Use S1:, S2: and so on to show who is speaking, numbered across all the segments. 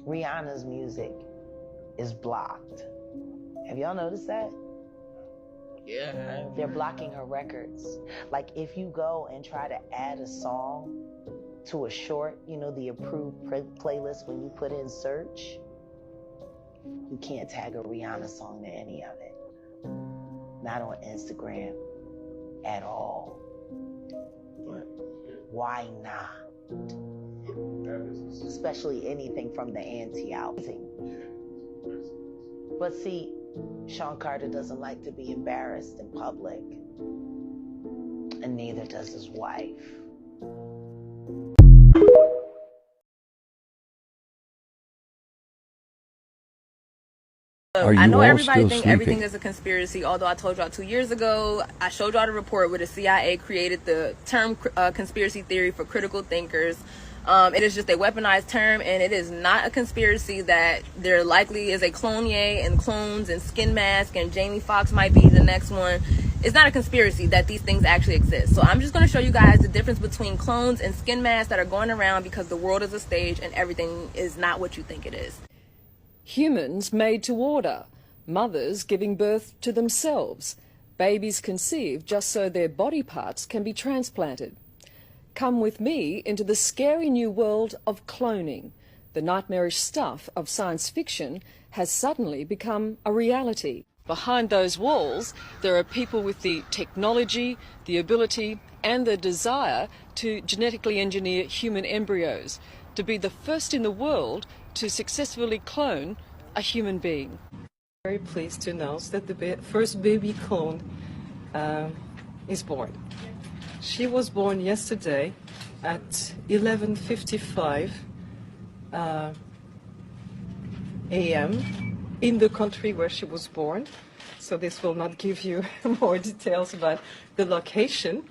S1: Rihanna's music is blocked. Have y'all noticed that?
S2: Yeah.
S1: They're blocking her records. Like if you go and try to add a song to a short, you know, the approved playlist when you put in search, you can't tag a Rihanna song to any of it. Not on Instagram at all. Why not? Especially anything from the anti-album. But see, Sean Carter doesn't like to be embarrassed in public, and neither does his wife.
S3: I know everybody think everything is a conspiracy, although I told y'all 2 years ago, I showed y'all the report where the CIA created the term conspiracy theory for critical thinkers. It is just a weaponized term, and it is not a conspiracy that there likely is a clone and clones and skin mask and Jamie Foxx might be the next one. It's not a conspiracy that these things actually exist. So I'm just going to show you guys the difference between clones and skin masks that are going around because the world is a stage and everything is not what you think it is.
S4: Humans made to order, mothers giving birth to themselves, babies conceived just so their body parts can be transplanted. Come with me into the scary new world of cloning. The nightmarish stuff of science fiction has suddenly become a reality. Behind those walls, there are people with the technology, the ability and the desire to genetically engineer human embryos, to be the first in the world to successfully clone a human being.
S5: Very pleased to announce that the first baby clone is born. She was born yesterday at 11:55 a.m. in the country where she was born. So this will not give you more details about the location.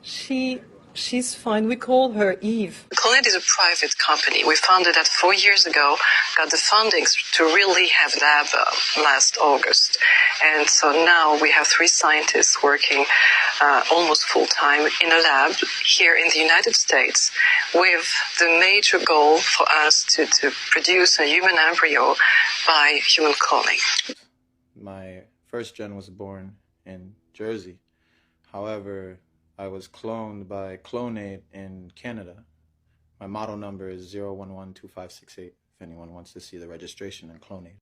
S5: She's fine. We call her Eve.
S6: Cloned is a private company. We founded that 4 years ago, got the funding to really have lab last August. And so now we have 3 scientists working almost full-time in a lab here in the United States with the major goal for us to produce a human embryo by human cloning.
S7: My first gen was born in Jersey. However, I was cloned by Clonate in Canada. My model number is 0112568, if anyone wants to see the registration in Clonate.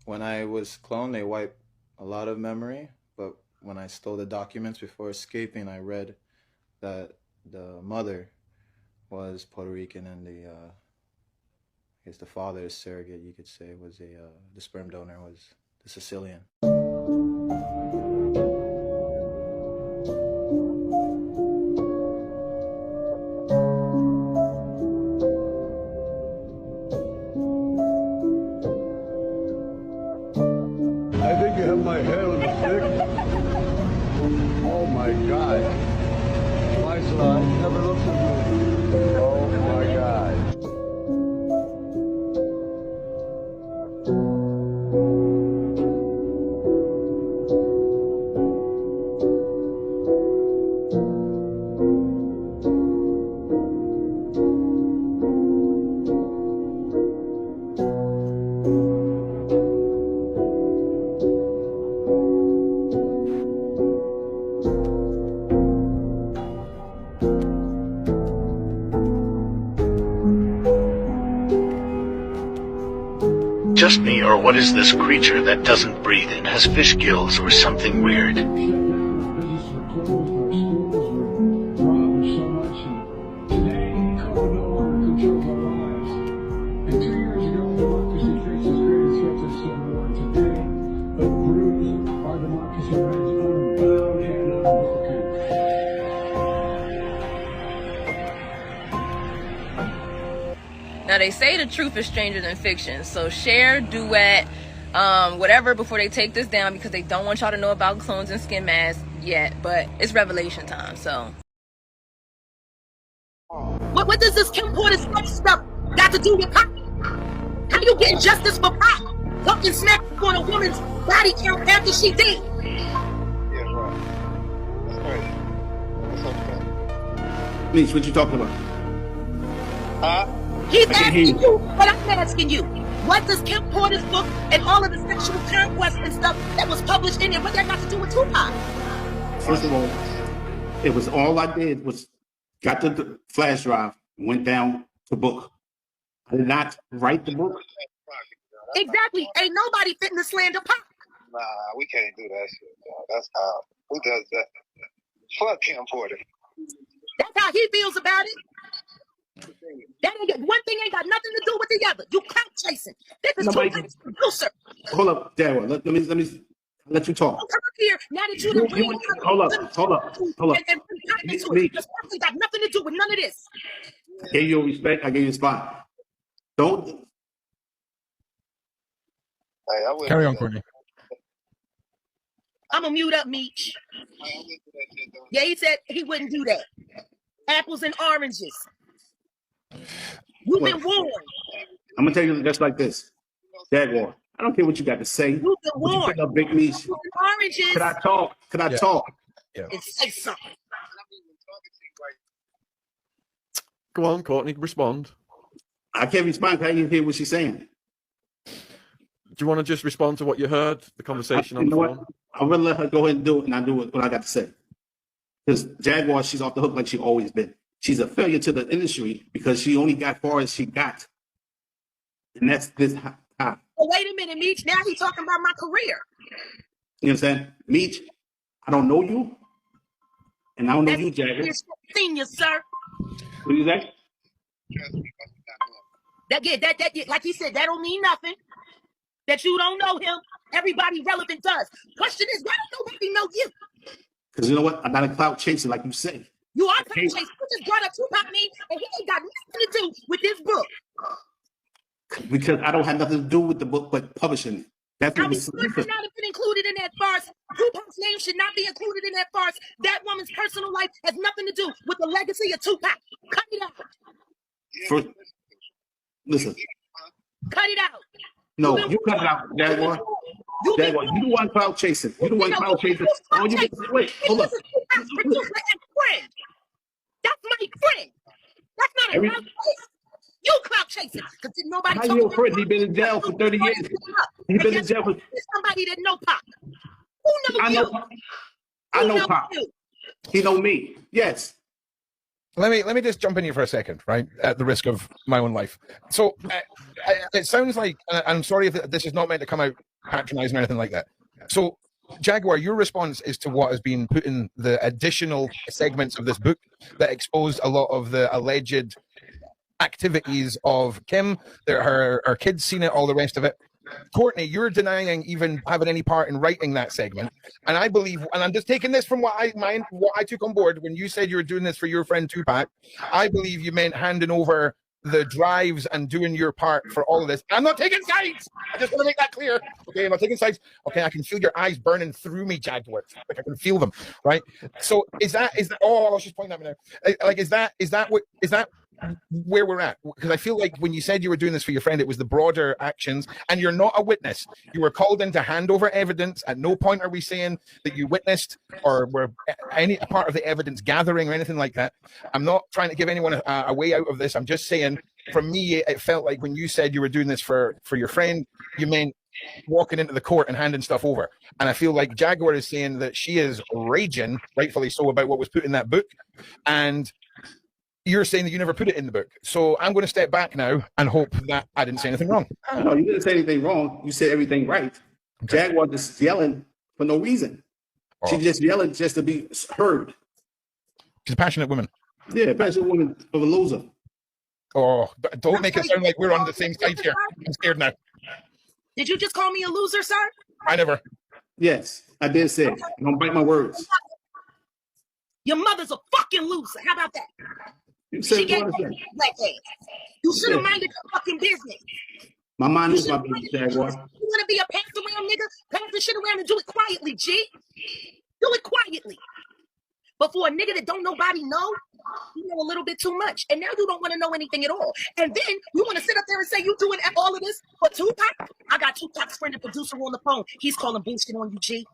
S7: When I was cloned, they wiped a lot of memory, but when I stole the documents before escaping, I read that the mother was Puerto Rican and I guess the father, surrogate, you could say, was the sperm donor was the Sicilian.
S8: I think you have my head on a stick. Oh my God. My son never looks at me. Oh my God.
S9: Just me, or what is this creature that doesn't breathe and has fish gills or something weird?
S3: Now they say the truth is stranger than fiction, so share, duet, whatever before they take this down, because they don't want y'all to know about clones and skin masks yet, but it's revelation time. So
S2: What does this Kim Porter stuff got to do with Pop? How you getting justice for Pop? Fucking smack on a woman's body count after she did.
S10: Yeah, right. That's right. That's okay.
S8: Niece, what you talking about?
S10: Huh?
S2: He's asking you, but I'm asking you. What does Kim Porter's book and all of the sexual conquest and stuff that was published in it, what that got to do with Tupac?
S11: First of all, it was all I did was got the flash drive, went down to book. I did not write the book.
S2: Exactly. Ain't nobody fitting to slander Pac.
S10: Nah, we can't do that shit, dog. That's how. Who does that? Fuck Kim Porter.
S2: That's how he feels about it. That ain't one thing ain't got nothing to do with the other. You clout chasing. This is Tupac's producer.
S11: Hold up, Darryl. Let me let you talk.
S2: Don't come up here now that you done
S11: hold up.
S2: And into it. This ain't got nothing to do with none of this.
S11: I gave you respect. I gave you a spot. Don't.
S10: Hey,
S12: Carry on, Courtney.
S2: I'm gonna mute up Meech. Yeah, he said he wouldn't do that. Apples and oranges. You've been warned.
S11: I'm gonna tell you just like this, Jaguar. I don't care what you got to say.
S2: You've been warned.
S11: You big Meech.
S2: Oranges.
S11: Could I talk? Could I talk?
S12: Yeah.
S2: And say something.
S12: Go on, Courtney. Respond.
S11: I can't respond because I didn't hear what she's saying.
S12: Do you want to just respond to what you heard, the conversation on the phone?
S11: I'm going to let her go ahead and do it, and I do what I got to say. Because Jaguar, she's off the hook like she's always been. She's a failure to the industry because she only got far as she got. And that's this high.
S2: Well, wait a minute, Meech. Now he's talking about my career.
S11: You know what I'm saying? Meech, I don't know you. And I don't know you, Jaguar.
S2: Senior, sir.
S11: What do you say?
S2: That, like he said, that don't mean nothing. That you don't know him. Everybody relevant does. Question is, why don't nobody know you?
S11: Because you know what? I'm not a clout chaser like you say.
S2: You are clout chaser. You just brought up Tupac name, and he ain't got nothing to do with this book.
S11: Because I don't have nothing to do with the book, but publishing it. That's what
S2: should not have been included in that farce. Tupac's name should not be included in that farce. That woman's personal life has nothing to do with the legacy of Tupac. Cut it out.
S11: Listen.
S2: Cut it out.
S11: No, you cut it out, Jaguar. Jaguar, you the one clout chasing. You the one clout chasing. Oh, you wait, hold up.
S2: Tupac's producer and friend. That's my friend. That's not a clout chase. You clout chasing because nobody.
S11: How you a friend? He been in jail for 30 years. He been in jail for.
S2: Somebody that know Pac. Who knows you?
S11: I know Pac. He know me. Yes.
S12: Let me just jump in here for a second, right? At the risk of my own life. So it sounds like, and I'm sorry if this is not meant to come out patronizing or anything like that. So Jaguar, your response is to what has been put in the additional segments of this book that exposed a lot of the alleged activities of Kim, her kids seen it, all the rest of it. Courtney, you're denying even having any part in writing that segment, and I believe, and I'm just taking this from what I took on board when you said you were doing this for your friend Tupac. I believe you meant handing over the drives and doing your part for all of this. I'm not taking sides. I just want to make that clear. Okay, I'm not taking sides. Okay, I can feel your eyes burning through me, Jaguar. Like I can feel them, right? So is that? Oh, I was just pointing at me now. Like, is that where we're at? Because I feel like when you said you were doing this for your friend, it was the broader actions, and you're not a witness. You were called in to hand over evidence. At no point are we saying that you witnessed or were any part of the evidence gathering or anything like that. I'm not trying to give anyone a way out of this. I'm just saying, for me, it felt like when you said you were doing this for your friend, you meant walking into the court and handing stuff over. And I feel like Jaguar is saying that she is raging, rightfully so, about what was put in that book. And you're saying that you never put it in the book. So I'm going to step back now and hope that I didn't say anything wrong.
S11: No, you didn't say anything wrong. You said everything right. Okay. Jaguar just yelling for no reason. Oh. She's just yelling just to be heard.
S12: She's a passionate woman.
S11: Yeah, passionate woman of a loser.
S12: Oh, don't make it sound like we're on the same side here. I'm scared now.
S2: Did you just call me a loser, sir?
S12: I never.
S11: Yes, I did say it. Don't bite my words.
S2: Your mother's a fucking loser. How about that?
S11: She
S2: gave me black ass. You should have minded your fucking business.
S11: My mind is my business, Jaguar.
S2: You want to be a pass around nigga? Pass the shit around and do it quietly, G. Do it quietly. But for a nigga that don't nobody know, you know a little bit too much. And now you don't want to know anything at all. And then you want to sit up there and say you doing all of this for Tupac? I got Tupac's friend and producer on the phone. He's calling bullshit on you, G.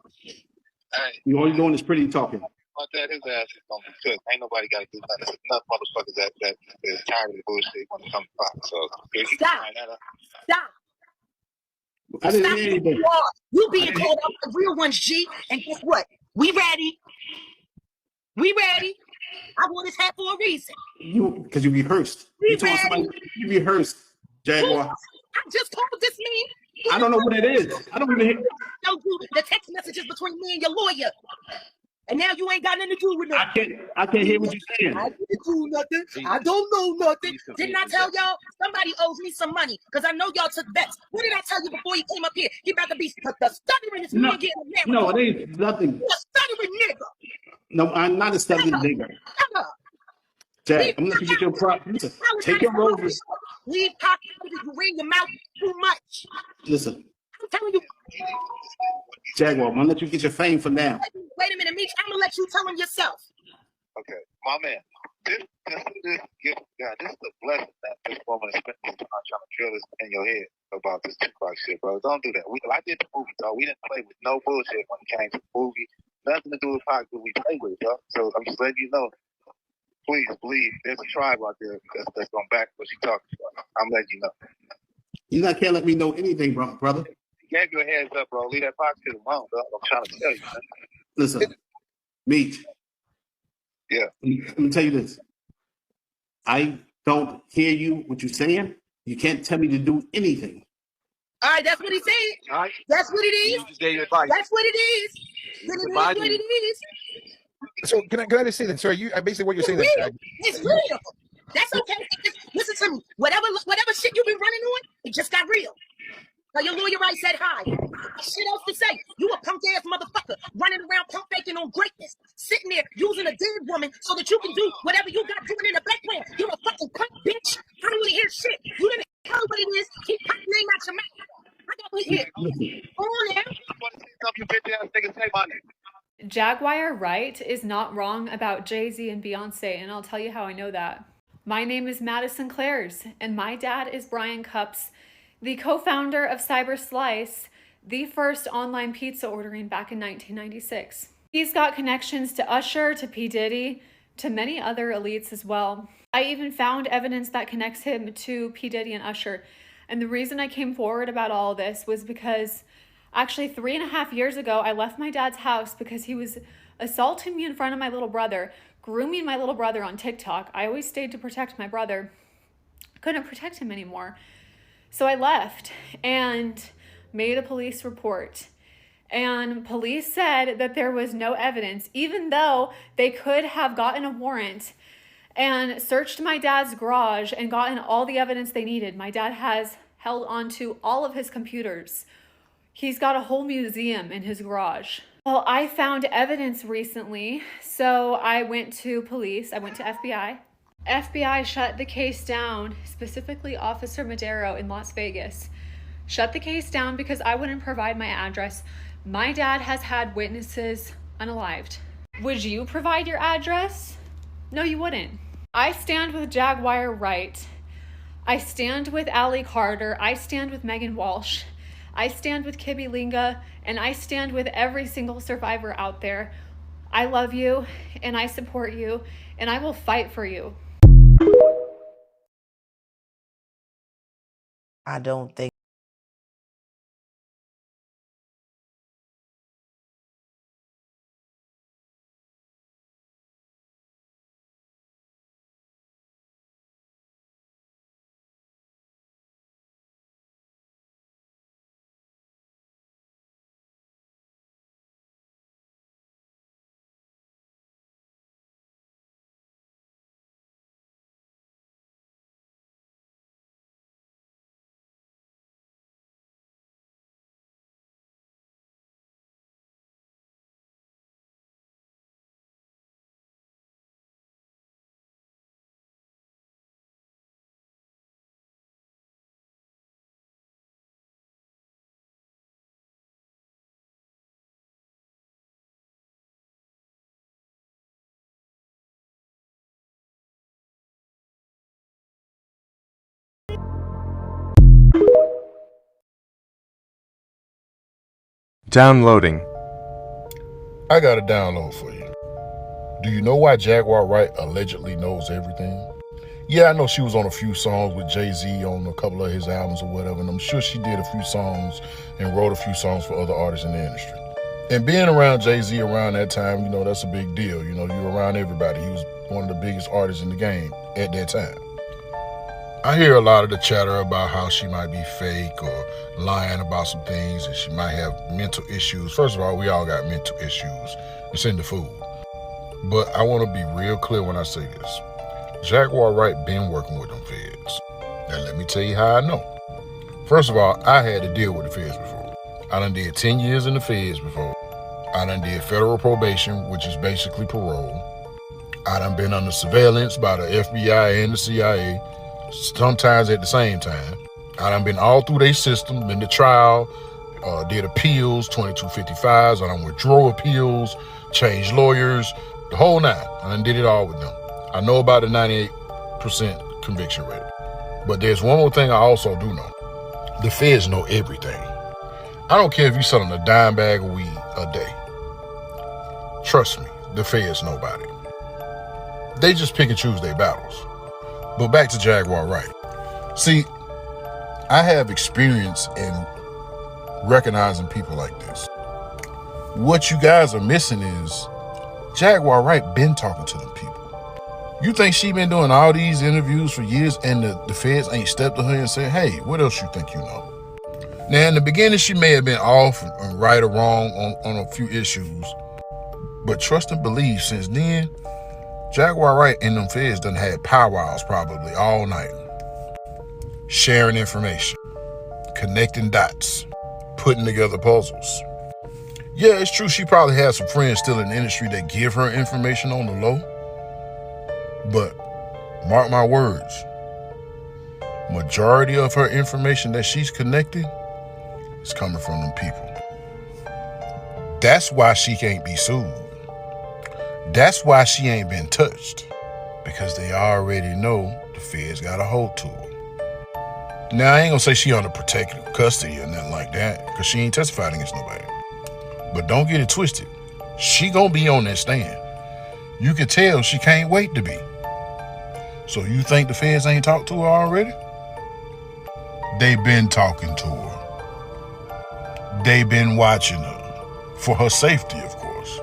S11: You all you're doing is pretty talking.
S10: About that, his ass is gonna be cooked. Ain't nobody got to do nothing. There's enough motherfuckers that is tired of the bullshit when it comes to Fox. So if you
S2: Stop.
S10: find that out,
S2: Stop.
S11: I didn't
S2: Stop
S11: hear
S2: who
S11: anything.
S2: you are. You being called out the real ones, G. And guess what? We ready. We ready. I wore this hat for a reason.
S11: Because you rehearsed.
S2: We
S11: You told somebody
S2: ready.
S11: you rehearsed, Jaguar.
S2: I just told this man.
S11: I don't know what it is. I don't even hear.
S2: Showed you the text messages between me and your lawyer. And now you ain't got nothing to do with nothing.
S11: I can't hear what you're saying.
S2: I didn't do nothing. I don't know nothing. Didn't I tell y'all? Somebody owes me some money because I know y'all took bets. What did I tell you before he came up here? He about to be the stuttering is
S11: No,
S2: man getting America.
S11: no, it ain't nothing.
S2: You a stuttering nigga.
S11: No, I'm not a stuttering nigga.
S2: Shut up.
S11: Jack, I'm gonna let you get your prop. Listen, take your roses.
S2: Leave cock out of it. You read your mouth too much.
S11: Listen,
S2: I'm telling you.
S11: Jaguar, I'm gonna let you get your fame for now.
S2: Wait a minute, Meech. I'm gonna let you tell him yourself.
S10: okay, my man. This gift, God, this is a blessing that this woman is spending this time trying to drill this in your head about this Tupac shit, bro. Don't do that. I did the movie, dog. We didn't play with no bullshit when it came to the movie. Nothing to do with Pac that we play with, dog. So I'm just letting you know. Please believe there's a tribe out there that's gonna back what she's talking about. I'm letting you know.
S11: You can't let me know anything, brother.
S10: He gave you a heads up, bro. Leave that Pac shit alone, dog. I'm trying to tell you, man.
S11: Listen, Meech.
S10: Yeah.
S11: Let me tell you this. I don't hear you, what you're saying. You can't tell me to do anything.
S2: All right, that's what he said.
S13: All right.
S2: That's what it is.
S13: You just gave your advice.
S2: That's what it is. It is what it is.
S12: So can I just say that? So basically what you're saying
S2: It's
S12: is
S2: real. It's real. That's okay. Listen to me. Whatever shit you've been running on, it just got real. Now your lawyer right said hi. Shit else to say. You a punk ass motherfucker running around pump faking on greatness, sitting there using a dead woman so that you can do whatever you got doing in the background. You're a fucking punk bitch. I don't want to hear shit. You didn't tell what it is. Keep my name out your mouth. I got to hear. Go on now.
S10: You bitch ass nigga, say my name.
S14: Jaguar Wright is not wrong about Jay-Z and Beyonce, and I'll tell you how I know that. My name is Madison Clares, and my dad is Brian Cups, the co-founder of CyberSlice, the first online pizza ordering back in 1996. He's got connections to Usher, to P. Diddy, to many other elites as well. I even found evidence that connects him to P. Diddy and Usher. And the reason I came forward about all this was because actually 3.5 years ago, I left my dad's house because he was assaulting me in front of my little brother, grooming my little brother on TikTok. I always stayed to protect my brother. Couldn't protect him anymore. So I left and made a police report. And police said that there was no evidence, even though they could have gotten a warrant and searched my dad's garage and gotten all the evidence they needed. My dad has held onto all of his computers. He's got a whole museum in his garage. Well, I found evidence recently, so I went to police. I went to FBI. FBI shut the case down, specifically Officer Madero in Las Vegas. Shut the case down because I wouldn't provide my address. My dad has had witnesses unalived. Would you provide your address? No, you wouldn't. I stand with Jaguar Wright. I stand with Allie Carter. I stand with Megan Walsh. I stand with Kibby Linga, and I stand with every single survivor out there. I love you, and I support you, and I will fight for you.
S1: I don't think
S15: Downloading.
S16: I got a download for you.
S13: Do you know why Jaguar Wright allegedly knows everything? Yeah, I know she was on a few songs with Jay-Z on a couple of his albums or whatever, and I'm sure she did a few songs and wrote a few songs for other artists in the industry. And being around Jay-Z around that time, you know, that's a big deal. You know, you were around everybody. He was one of the biggest artists in the game at that time. I hear a lot of the chatter about how she might be fake or lying about some things and she might have mental issues. First of all, we all got mental issues. It's in the food. But I want to be real clear when I say this. Jaguar Wright been working with them feds. Now let me tell you how I know. First of all, I had to deal with the feds before. I done did 10 years in the feds before. I done did federal probation, which is basically parole. I done been under surveillance by the FBI and the CIA, sometimes at the same time. I done been all through their system, been to trial, did appeals, 2255s, I done withdraw appeals, changed lawyers, the whole nine. I done did it all with them. I know about the 98% conviction rate. But there's one more thing I also do know. The feds know everything. I don't care if you're selling a dime bag of weed a day. Trust me, the feds know about it. They just pick and choose their battles. But back to Jaguar Wright. See, I have experience in recognizing people like this. What you guys are missing is Jaguar Wright been talking to them people. You think she been doing all these interviews for years and the feds ain't stepped to her and said, hey, what else you think you know? Now, in the beginning, she may have been off and right or wrong on a few issues. But trust and believe, since then, Jaguar Wright and them feds done had powwows probably all night. Sharing information, connecting dots, putting together puzzles. Yeah, it's true she probably has some friends still in the industry that give her information on the low. But mark my words, majority of her information that she's connected is coming from them people. That's why she can't be sued. That's why she ain't been touched. Because they already know the feds got a hold to her. Now, I ain't gonna say she under protective custody or nothing like that, because she ain't testified against nobody. But don't get it twisted. She gonna be on that stand. You can tell she can't wait to be. So you think the feds ain't talked to her already? They been talking to her. They been watching her. For her safety, of course.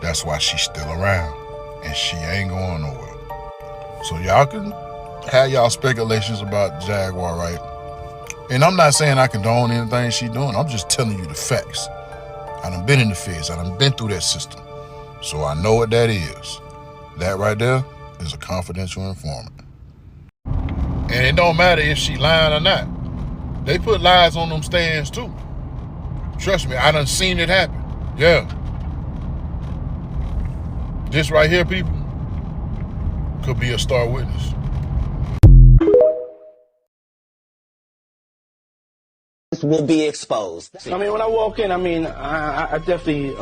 S13: That's why she's still around. And she ain't going nowhere. So y'all can have y'all speculations about Jaguar Wright. And I'm not saying I condone anything she doing. I'm just telling you the facts. I done been in the feds. I done been through that system. So I know what that is. That right there is a confidential informant. And it don't matter if she lying or not. They put lies on them stands too. Trust me, I done seen it happen. Yeah. This right here, people, could be a star witness.
S15: Will be exposed.
S16: I mean, when I walk in, I definitely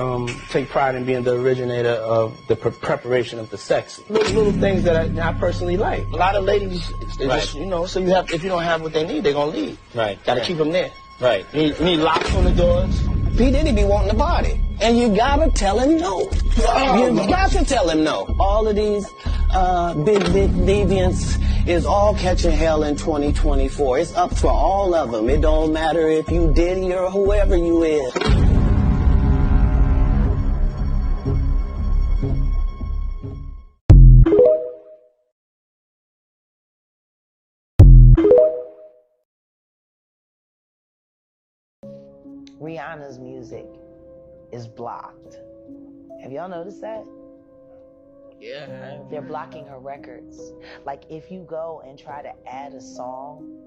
S16: take pride in being the originator of the preparation of the sex. Little things that I personally like. A lot of ladies, they just, so you have, if you don't have what they need, they're gonna leave. Right. Gotta keep them there. Right. You need locks on the doors.
S15: P. Diddy be wanting the party. And you gotta tell him no. You got to tell him no. All of these big deviants is all catching hell in 2024. It's up for all of them. It don't matter if you Diddy or whoever you is.
S1: Rihanna's music is blocked. Have y'all noticed that?
S2: Yeah.
S1: They're blocking her records. Like if you go and try to add a song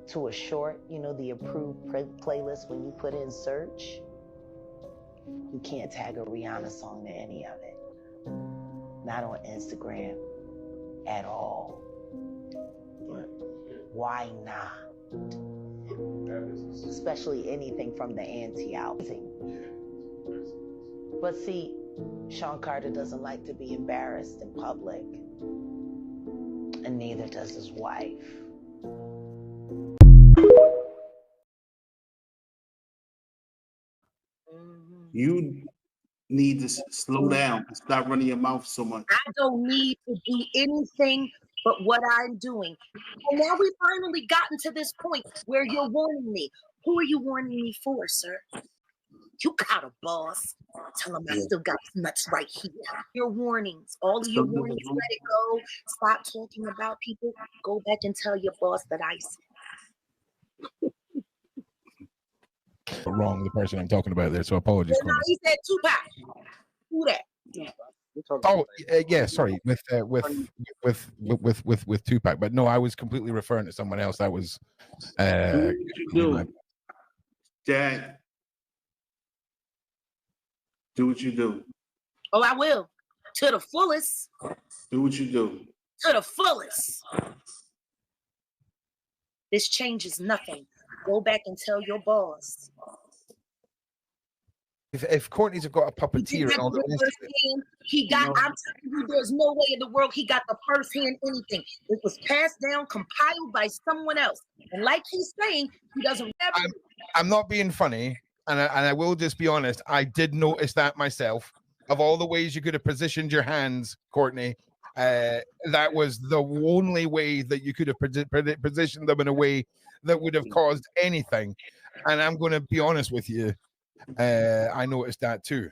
S1: to a short, the approved playlist when you put in search, you can't tag a Rihanna song to any of it. Not on Instagram at all. Why not? Especially anything from the anti-album. But see, Sean Carter doesn't like to be embarrassed in public, and neither does his wife.
S11: You need to slow down and stop running your mouth so much.
S2: I don't need to do anything but what I'm doing. And now we've finally gotten to this point where you're warning me. Who are you warning me for, sir? You got a boss. Tell him I still got nuts right here. Your warnings, all of your warnings, let it go. Stop talking about people. Go back and tell your boss that I said.
S12: Wrong, the person I'm talking about there. So apologies.
S2: No, he said Tupac. Who that?
S12: Oh yeah, sorry. With Tupac, but no, I was completely referring to someone else. That was
S11: Dad. Do what you do.
S2: Oh, I will. To the fullest.
S11: Do what you do.
S2: To the fullest. This changes nothing. Go back and tell your boss.
S12: If Courtney's got a puppeteer and all that,
S2: he got. I'm telling you, there's no way in the world he got the first hand anything. It was passed down, compiled by someone else. And like he's saying, he doesn't.
S12: I'm not being funny, and I will just be honest. I did notice that myself. Of all the ways you could have positioned your hands, Courtney, that was the only way that you could have positioned them in a way that would have caused anything. And I'm going to be honest with you. I noticed that too.